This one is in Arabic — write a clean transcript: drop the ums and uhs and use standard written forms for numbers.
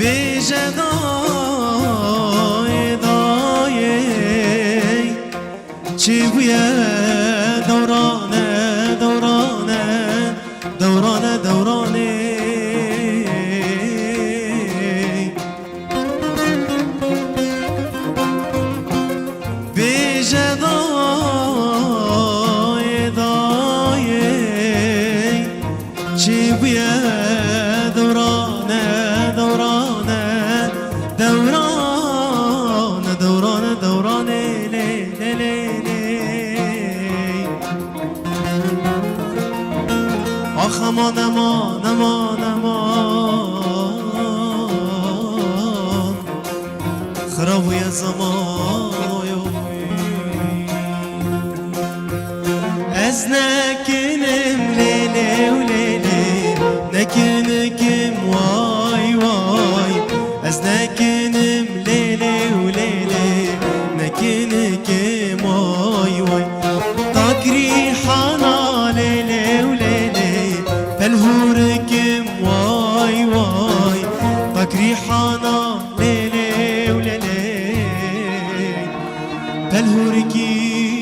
بجدای دایی چی بویه دورانه دورانه دورانه دورانه بجدای دایی چی بویه دورانه دورانه دورانه دورانه دورانه لی لی لی لی آخ امان امان امان امان خرابوی زمان از نکنم لیلی و لیلی نکنم وای وای از نکنم لیلی و لیلی نکنم وای وای تاکری حانا لیلی و لیلی پلهورکم وای وای تاکری حانا لیلی و لیلی پلهورکی